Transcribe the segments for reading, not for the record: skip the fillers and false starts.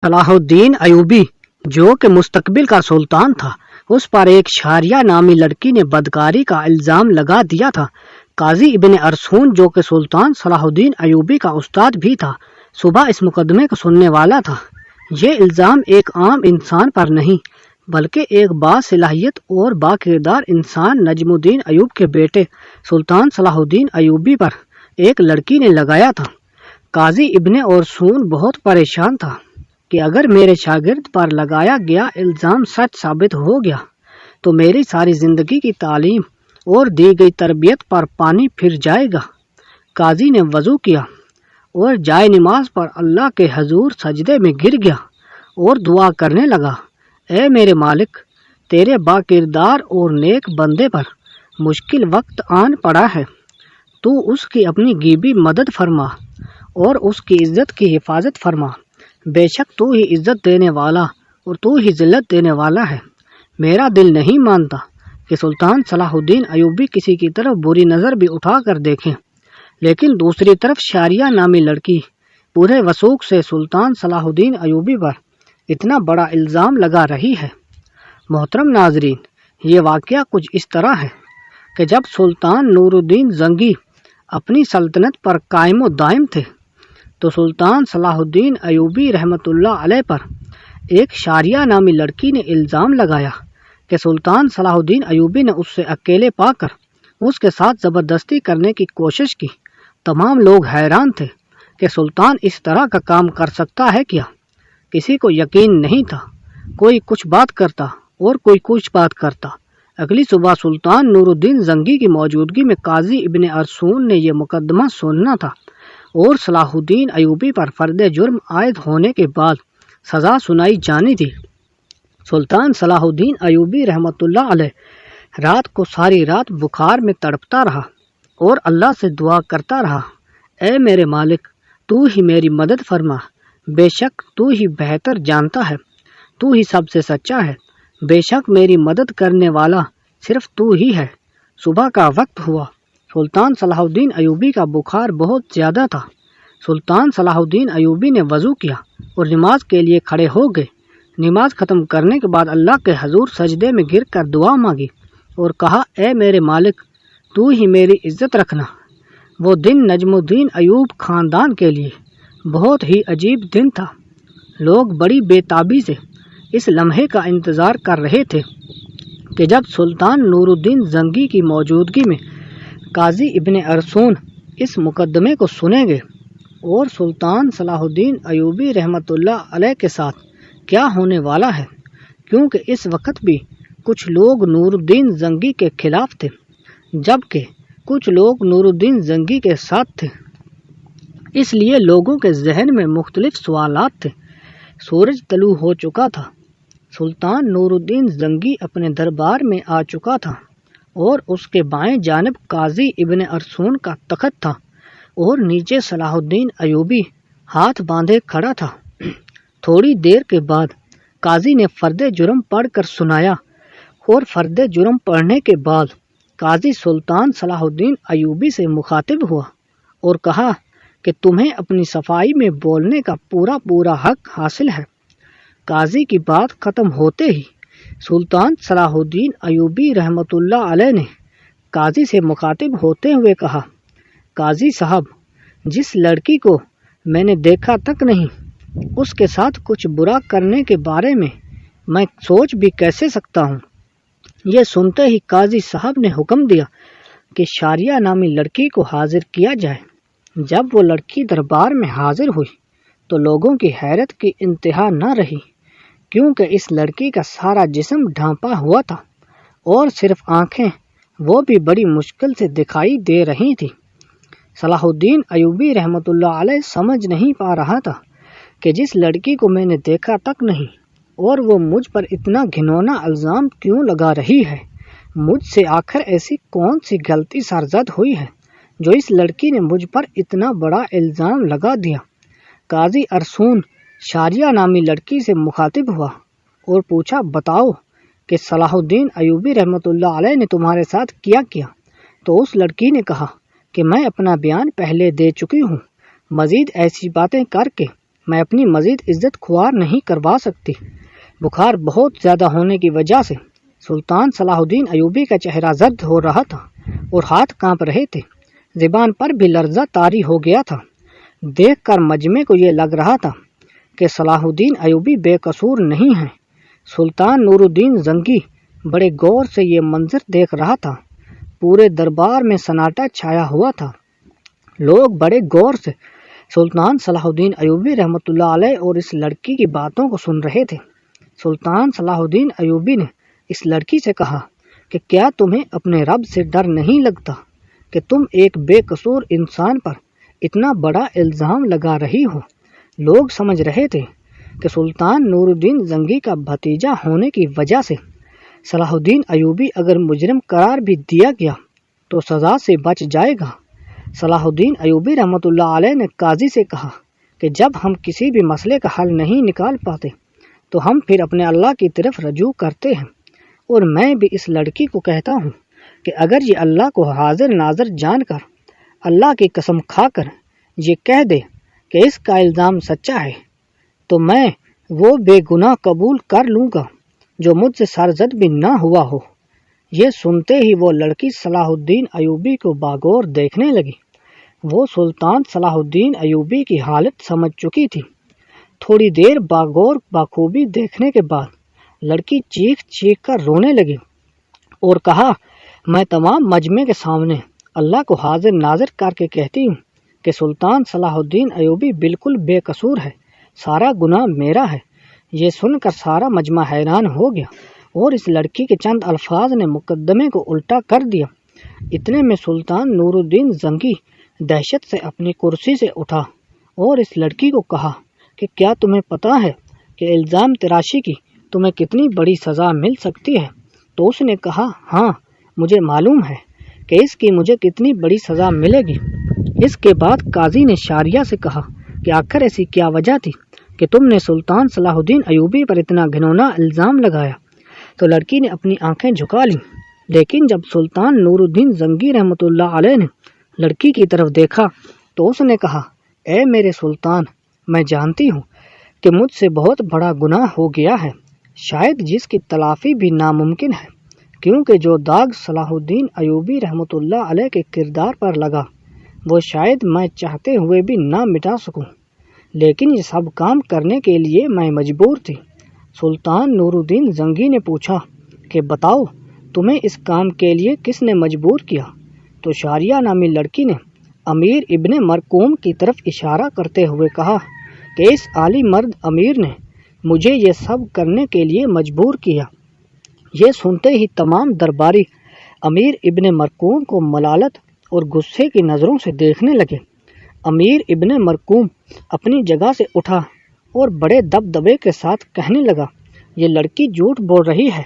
صلاح الدین ایوبی جو کہ مستقبل کا سلطان تھا، اس پر ایک شاریہ نامی لڑکی نے بدکاری کا الزام لگا دیا تھا۔ قاضی ابن ارسطون جو کہ سلطان صلاح الدین ایوبی کا استاد بھی تھا، صبح اس مقدمے کو سننے والا تھا۔ یہ الزام ایک عام انسان پر نہیں بلکہ ایک باصلاحیت اور باکردار انسان نجم الدین ایوب کے بیٹے سلطان صلاح الدین ایوبی پر ایک لڑکی نے لگایا تھا۔ قاضی ابن ارسطون بہت پریشان تھا کہ اگر میرے شاگرد پر لگایا گیا الزام سچ ثابت ہو گیا تو میری ساری زندگی کی تعلیم اور دی گئی تربیت پر پانی پھر جائے گا۔ قاضی نے وضو کیا اور جائے نماز پر اللہ کے حضور سجدے میں گر گیا اور دعا کرنے لگا، اے میرے مالک، تیرے باکردار اور نیک بندے پر مشکل وقت آن پڑا ہے، تو اس کی اپنی غیبی مدد فرما اور اس کی عزت کی حفاظت فرما۔ بے شک تو ہی عزت دینے والا اور تو ہی ذلت دینے والا ہے۔ میرا دل نہیں مانتا کہ سلطان صلاح الدین ایوبی کسی کی طرف بری نظر بھی اٹھا کر دیکھیں، لیکن دوسری طرف شاریہ نامی لڑکی پورے وثوق سے سلطان صلاح الدین ایوبی پر اتنا بڑا الزام لگا رہی ہے۔ محترم ناظرین، یہ واقعہ کچھ اس طرح ہے کہ جب سلطان نور الدین زنگی اپنی سلطنت پر قائم و دائم تھے تو سلطان صلاح الدین ایوبی رحمۃ اللہ علیہ پر ایک شاریہ نامی لڑکی نے الزام لگایا کہ سلطان صلاح الدین ایوبی نے اس سے اکیلے پا کر اس کے ساتھ زبردستی کرنے کی کوشش کی۔ تمام لوگ حیران تھے کہ سلطان اس طرح کا کام کر سکتا ہے کیا؟ کسی کو یقین نہیں تھا۔ کوئی کچھ بات کرتا اور کوئی کچھ بات کرتا۔ اگلی صبح سلطان نور الدین زنگی کی موجودگی میں قاضی ابن ارسطون نے یہ مقدمہ سننا تھا اور صلاح الدین ایوبی پر فرد جرم عائد ہونے کے بعد سزا سنائی جانی تھی۔ سلطان صلاح الدین ایوبی رحمۃ اللہ علیہ رات کو ساری رات بخار میں تڑپتا رہا اور اللہ سے دعا کرتا رہا، اے میرے مالک، تو ہی میری مدد فرما، بے شک تو ہی بہتر جانتا ہے، تو ہی سب سے سچا ہے، بے شک میری مدد کرنے والا صرف تو ہی ہے۔ صبح کا وقت ہوا۔ سلطان صلاح الدین ایوبی کا بخار بہت زیادہ تھا۔ سلطان صلاح الدین ایوبی نے وضو کیا اور نماز کے لیے کھڑے ہو گئے۔ نماز ختم کرنے کے بعد اللہ کے حضور سجدے میں گر کر دعا مانگی اور کہا، اے میرے مالک، تو ہی میری عزت رکھنا۔ وہ دن نجم الدین ایوب خاندان کے لیے بہت ہی عجیب دن تھا۔ لوگ بڑی بے تابی سے اس لمحے کا انتظار کر رہے تھے کہ جب سلطان نور الدین زنگی کی موجودگی میں قاضی ابن ارسطون اس مقدمے کو سنیں گے اور سلطان صلاح الدین ایوبی رحمۃ اللہ علیہ کے ساتھ کیا ہونے والا ہے، کیونکہ اس وقت بھی کچھ لوگ نور الدین زنگی کے خلاف تھے جبکہ کچھ لوگ نور الدین زنگی کے ساتھ تھے۔ اس لیے لوگوں کے ذہن میں مختلف سوالات تھے۔ سورج طلوع ہو چکا تھا۔ سلطان نور الدین زنگی اپنے دربار میں آ چکا تھا اور اس کے بائیں جانب قاضی ابن ارسطون کا تخت تھا اور نیچے صلاح الدین ایوبی ہاتھ باندھے کھڑا تھا۔ تھوڑی دیر کے بعد قاضی نے فرد جرم پڑھ کر سنایا اور فرد جرم پڑھنے کے بعد قاضی سلطان صلاح الدین ایوبی سے مخاطب ہوا اور کہا کہ تمہیں اپنی صفائی میں بولنے کا پورا حق حاصل ہے۔ قاضی کی بات ختم ہوتے ہی سلطان صلاح الدین ایوبی رحمۃ اللہ علیہ نے قاضی سے مخاطب ہوتے ہوئے کہا، قاضی صاحب، جس لڑکی کو میں نے دیکھا تک نہیں، اس کے ساتھ کچھ برا کرنے کے بارے میں سوچ بھی کیسے سکتا ہوں؟ یہ سنتے ہی قاضی صاحب نے حکم دیا کہ شاریہ نامی لڑکی کو حاضر کیا جائے۔ جب وہ لڑکی دربار میں حاضر ہوئی تو لوگوں کی حیرت کی انتہا نہ رہی، کیونکہ اس لڑکی کا سارا جسم ڈھانپا ہوا تھا اور صرف آنکھیں وہ بھی بڑی مشکل سے دکھائی دے رہی تھیں۔ صلاح الدین ایوبی رحمۃ اللہ علیہ سمجھ نہیں پا رہا تھا کہ جس لڑکی کو میں نے دیکھا تک نہیں اور وہ مجھ پر اتنا گھنونا الزام کیوں لگا رہی ہے، مجھ سے آخر ایسی کون سی غلطی سرزد ہوئی ہے جو اس لڑکی نے مجھ پر اتنا بڑا الزام لگا دیا۔ قاضی ارسطون شاریہ نامی لڑکی سے مخاطب ہوا اور پوچھا، بتاؤ کہ صلاح الدین ایوبی رحمۃ اللہ علیہ نے تمہارے ساتھ کیا؟ تو اس لڑکی نے کہا کہ میں اپنا بیان پہلے دے چکی ہوں، مزید ایسی باتیں کر کے میں اپنی مزید عزت خوار نہیں کروا سکتی۔ بخار بہت زیادہ ہونے کی وجہ سے سلطان صلاح الدین ایوبی کا چہرہ زرد ہو رہا تھا اور ہاتھ کانپ رہے تھے، زبان پر بھی لرزہ طاری ہو گیا تھا۔ دیکھ کر مجمع کو یہ لگ رہا تھا کہ صلاح الدین ایوبی بے قصور نہیں ہیں۔ سلطان نور الدین زنگی بڑے غور سے یہ منظر دیکھ رہا تھا۔ پورے دربار میں سناٹا چھایا ہوا تھا۔ لوگ بڑے غور سے سلطان صلاح الدین ایوبی رحمۃ اللہ علیہ اور اس لڑکی کی باتوں کو سن رہے تھے۔ سلطان صلاح الدین ایوبی نے اس لڑکی سے کہا کہ کیا تمہیں اپنے رب سے ڈر نہیں لگتا کہ تم ایک بے قصور انسان پر اتنا بڑا الزام لگا رہی ہو؟ لوگ سمجھ رہے تھے کہ سلطان نور الدین زنگی کا بھتیجا ہونے کی وجہ سے صلاح الدین ایوبی اگر مجرم قرار بھی دیا گیا تو سزا سے بچ جائے گا۔ صلاح الدین ایوبی رحمۃ اللہ علیہ نے قاضی سے کہا کہ جب ہم کسی بھی مسئلے کا حل نہیں نکال پاتے تو ہم پھر اپنے اللہ کی طرف رجوع کرتے ہیں، اور میں بھی اس لڑکی کو کہتا ہوں کہ اگر یہ اللہ کو حاضر ناظر جان کر، اللہ کی قسم کھا کر یہ کہہ دے کہ اس کا الزام سچا ہے تو میں وہ بے گناہ قبول کر لوں گا جو مجھ سے سرزد بھی نہ ہوا ہو۔ یہ سنتے ہی وہ لڑکی صلاح الدین ایوبی کو باغور دیکھنے لگی۔ وہ سلطان صلاح الدین ایوبی کی حالت سمجھ چکی تھی۔ تھوڑی دیر باغور بخوبی دیکھنے کے بعد لڑکی چیخ چیخ کر رونے لگی اور کہا، میں تمام مجمع کے سامنے اللہ کو حاضر ناظر کر کے کہتی ہوں کہ سلطان صلاح الدین ایوبی بالکل بے قصور ہے، سارا گناہ میرا ہے۔ یہ سن کر سارا مجمع حیران ہو گیا اور اس لڑکی کے چند الفاظ نے مقدمے کو الٹا کر دیا۔ اتنے میں سلطان نور الدین زنگی دہشت سے اپنی کرسی سے اٹھا اور اس لڑکی کو کہا کہ کیا تمہیں پتہ ہے کہ الزام تراشی کی تمہیں کتنی بڑی سزا مل سکتی ہے؟ تو اس نے کہا، ہاں مجھے معلوم ہے کہ اس کی مجھے کتنی بڑی سزا ملے گی۔ اس کے بعد قاضی نے شاریہ سے کہا کہ آخر ایسی کیا وجہ تھی کہ تم نے سلطان صلاح الدین ایوبی پر اتنا گھنونا الزام لگایا؟ تو لڑکی نے اپنی آنکھیں جھکا لیں، لیکن جب سلطان نور الدین زنگی رحمۃ اللہ علیہ نے لڑکی کی طرف دیکھا تو اس نے کہا، اے میرے سلطان، میں جانتی ہوں کہ مجھ سے بہت بڑا گناہ ہو گیا ہے، شاید جس کی تلافی بھی ناممکن ہے، کیونکہ جو داغ صلاح الدین ایوبی رحمۃ اللہ علیہ کے کردار پر لگا وہ شاید میں چاہتے ہوئے بھی نہ مٹا سکوں، لیکن یہ سب کام کرنے کے لیے میں مجبور تھی۔ سلطان نور الدین زنگی نے پوچھا کہ بتاؤ تمہیں اس کام کے لیے کس نے مجبور کیا؟ تو شاریہ نامی لڑکی نے امیر ابن مرقوم کی طرف اشارہ کرتے ہوئے کہا کہ اس عالی مرد امیر نے مجھے یہ سب کرنے کے لیے مجبور کیا۔ یہ سنتے ہی تمام درباری امیر ابن مرقوم کو ملالت اور غصے کی نظروں سے دیکھنے لگے۔ امیر ابن مرقوم اپنی جگہ سے اٹھا اور بڑے دبدبے کے ساتھ کہنے لگا، یہ لڑکی جھوٹ بول رہی ہے،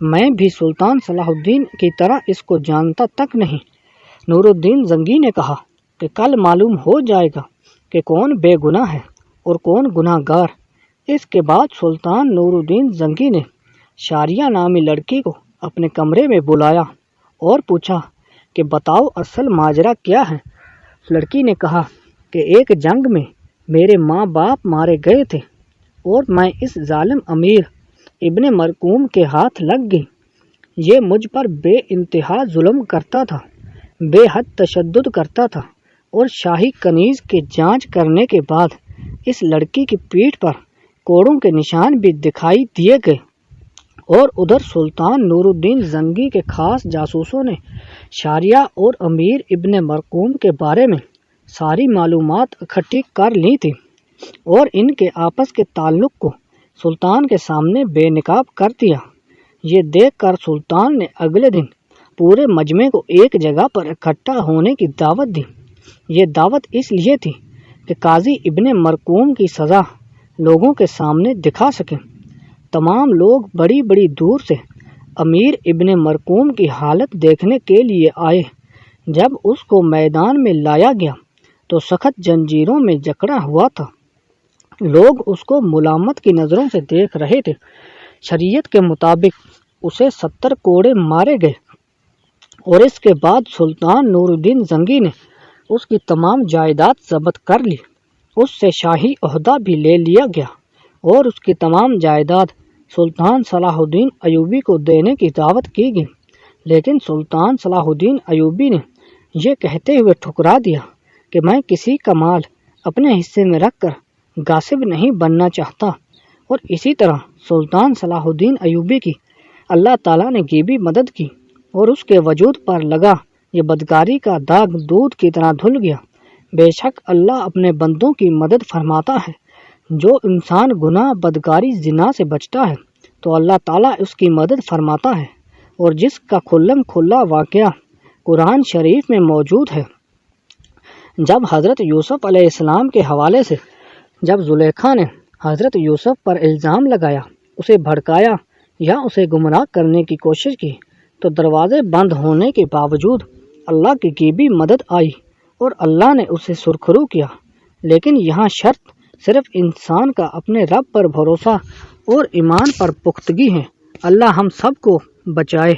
میں بھی سلطان صلاح الدین کی طرح اس کو جانتا تک نہیں۔ نور الدین زنگی نے کہا کہ کل معلوم ہو جائے گا کہ کون بے گناہ ہے اور کون گناہ گار۔ اس کے بعد سلطان نور الدین زنگی نے شاریہ نامی لڑکی کو اپنے کمرے میں بلایا اور پوچھا کہ بتاؤ اصل ماجرا کیا ہے؟ لڑکی نے کہا کہ ایک جنگ میں میرے ماں باپ مارے گئے تھے اور میں اس ظالم امیر ابن مرقوم کے ہاتھ لگ گئی۔ یہ مجھ پر بے انتہا ظلم کرتا تھا، بے حد تشدد کرتا تھا، اور شاہی کنیز کی جانچ کرنے کے بعد اس لڑکی کی پیٹھ پر کوڑوں کے نشان بھی دکھائی دیے گئے۔ اور ادھر سلطان نور الدین زنگی کے خاص جاسوسوں نے شاریہ اور امیر ابن مرقوم کے بارے میں ساری معلومات اکٹھی کر لی تھی اور ان کے آپس کے تعلق کو سلطان کے سامنے بے نقاب کر دیا۔ یہ دیکھ کر سلطان نے اگلے دن پورے مجمع کو ایک جگہ پر اکٹھا ہونے کی دعوت دی۔ یہ دعوت اس لیے تھی کہ قاضی ابن مرقوم کی سزا لوگوں کے سامنے دکھا سکیں۔ تمام لوگ بڑی بڑی دور سے امیر ابن مرقوم کی حالت دیکھنے کے لیے آئے۔ جب اس کو میدان میں لایا گیا تو سخت جنجیروں میں جکڑا ہوا تھا۔ لوگ اس کو ملامت کی نظروں سے دیکھ رہے تھے۔ شریعت کے مطابق اسے 70 کوڑے مارے گئے اور اس کے بعد سلطان نور الدین زنگی نے اس کی تمام جائیداد ضبط کر لی اس سے شاہی عہدہ بھی لے لیا گیا اور اس کی تمام جائیداد سلطان صلاح الدین ایوبی کو دینے کی دعوت کی گئی، لیکن سلطان صلاح الدین ایوبی نے یہ کہتے ہوئے ٹھکرا دیا کہ میں کسی کا مال اپنے حصے میں رکھ کر غاصب نہیں بننا چاہتا، اور اسی طرح سلطان صلاح الدین ایوبی کی اللہ تعالیٰ نے غیبی مدد کی اور اس کے وجود پر لگا یہ بدکاری کا داغ دودھ کی طرح دھل گیا۔ بے شک اللہ اپنے بندوں کی مدد فرماتا ہے۔ جو انسان گناہ بدکاری زنا سے بچتا ہے تو اللہ تعالیٰ اس کی مدد فرماتا ہے، اور جس کا کھلم کھلا واقعہ قرآن شریف میں موجود ہے، جب حضرت یوسف علیہ السلام کے حوالے سے جب زلیخا نے حضرت یوسف پر الزام لگایا، اسے بھڑکایا یا اسے گمراہ کرنے کی کوشش کی، تو دروازے بند ہونے کے باوجود اللہ کی غیبی مدد آئی اور اللہ نے اسے سرخرو کیا۔ لیکن یہاں شرط صرف انسان کا اپنے رب پر بھروسہ اور ایمان پر پختگی ہے۔ اللہ ہم سب کو بچائے۔